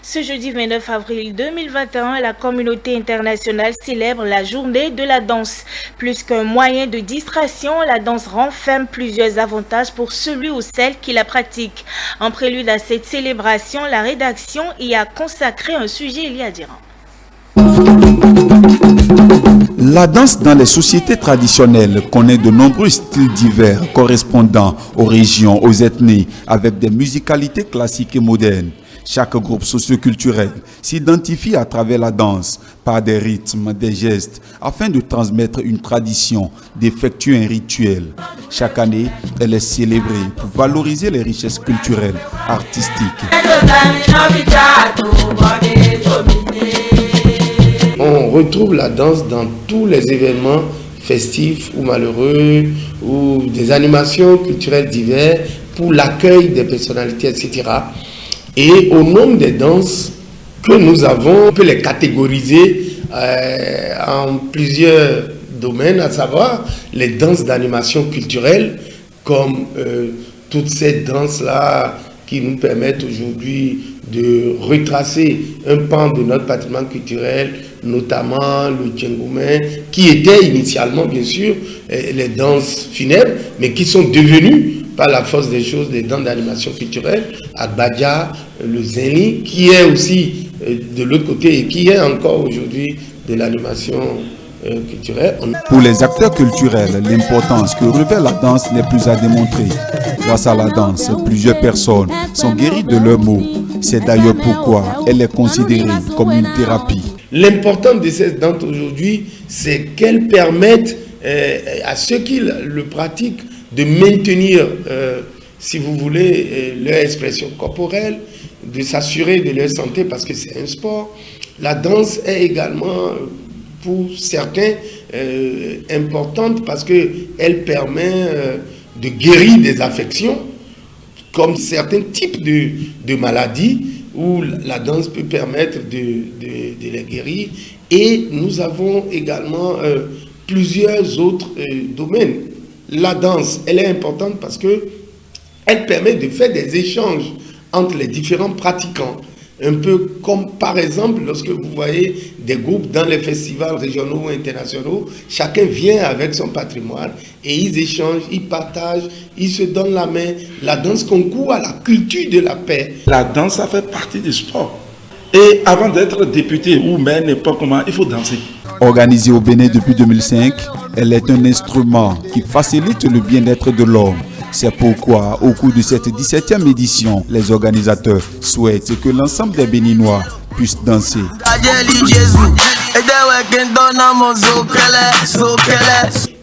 Ce jeudi 29 avril 2021, la communauté internationale célèbre la journée de la danse. Plus qu'un moyen de distraction, la danse renferme plusieurs avantages pour celui ou celle qui la pratique. En prélude à cette célébration, la rédaction y a consacré un sujet il y a 10 ans. La danse dans les sociétés traditionnelles connaît de nombreux styles divers correspondant aux régions, aux ethnies, avec des musicalités classiques et modernes. Chaque groupe socioculturel s'identifie à travers la danse par des rythmes, des gestes, afin de transmettre une tradition, d'effectuer un rituel. Chaque année, elle est célébrée pour valoriser les richesses culturelles, artistiques. On retrouve la danse dans tous les événements festifs ou malheureux, ou des animations culturelles diverses pour l'accueil des personnalités, etc. Et au nombre des danses que nous avons, on peut les catégoriser en plusieurs domaines, à savoir les danses d'animation culturelle, comme toutes ces danses-là qui nous permettent aujourd'hui de retracer un pan de notre patrimoine culturel, notamment le djengoumen, qui était initialement, bien sûr, les danses funèbres, mais qui sont devenues, par la force des choses, des danses d'animation culturelle, Agbadja, le Zeni, qui est aussi de l'autre côté et qui est encore aujourd'hui de l'animation culturelle. Pour les acteurs culturels, l'importance que revêt la danse n'est plus à démontrer. Grâce à la danse, plusieurs personnes sont guéries de leurs maux. C'est d'ailleurs pourquoi elle est considérée comme une thérapie. L'important de ces danses aujourd'hui, c'est qu'elles permettent à ceux qui le pratiquent de maintenir, si vous voulez, leur expression corporelle, de s'assurer de leur santé parce que c'est un sport. La danse est également, pour certains, importante parce qu'elle permet de guérir des affections, comme certains types de maladies, où la danse peut permettre de les guérir. Et nous avons également plusieurs autres domaines. La danse, elle est importante parce qu'elle permet de faire des échanges entre les différents pratiquants. Un peu comme par exemple lorsque vous voyez des groupes dans les festivals régionaux ou internationaux, chacun vient avec son patrimoine et ils échangent, ils partagent, ils se donnent la main. La danse concourt à la culture de la paix. La danse, ça fait partie du sport. Et avant d'être député ou même n'importe comment, il faut danser. Organisée au Bénin depuis 2005, elle est un instrument qui facilite le bien-être de l'homme. C'est pourquoi, au cours de cette 17e édition, les organisateurs souhaitent que l'ensemble des Béninois puissent danser.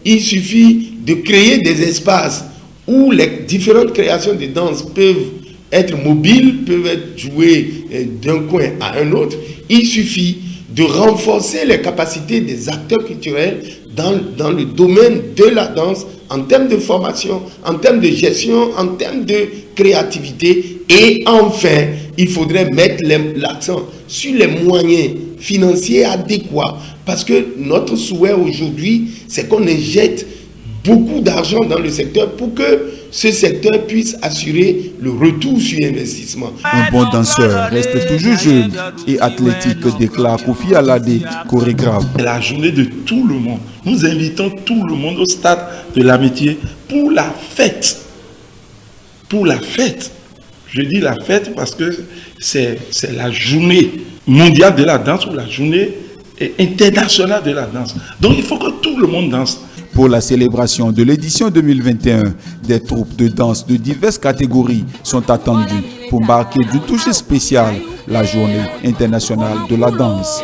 Il suffit de créer des espaces où les différentes créations de danse peuvent être mobiles, peuvent être jouées d'un coin à un autre. Il suffit de renforcer les capacités des acteurs culturels dans le domaine de la danse, en termes de formation, en termes de gestion, en termes de créativité. Et enfin, il faudrait mettre l'accent sur les moyens financiers adéquats. Parce que notre souhait aujourd'hui, c'est qu'on injecte beaucoup d'argent dans le secteur pour que ce secteur puisse assurer le retour sur investissement. Un bon danseur reste toujours jeune et athlétique, déclare Kofi Alade, chorégraphe. C'est la journée de tout le monde. Nous invitons tout le monde au stade de l'amitié pour la fête. Pour la fête. Je dis la fête parce que c'est la journée mondiale de la danse ou la journée internationale de la danse. Donc il faut que tout le monde danse. Pour la célébration de l'édition 2021, des troupes de danse de diverses catégories sont attendues pour marquer d'une touche spéciale la journée internationale de la danse.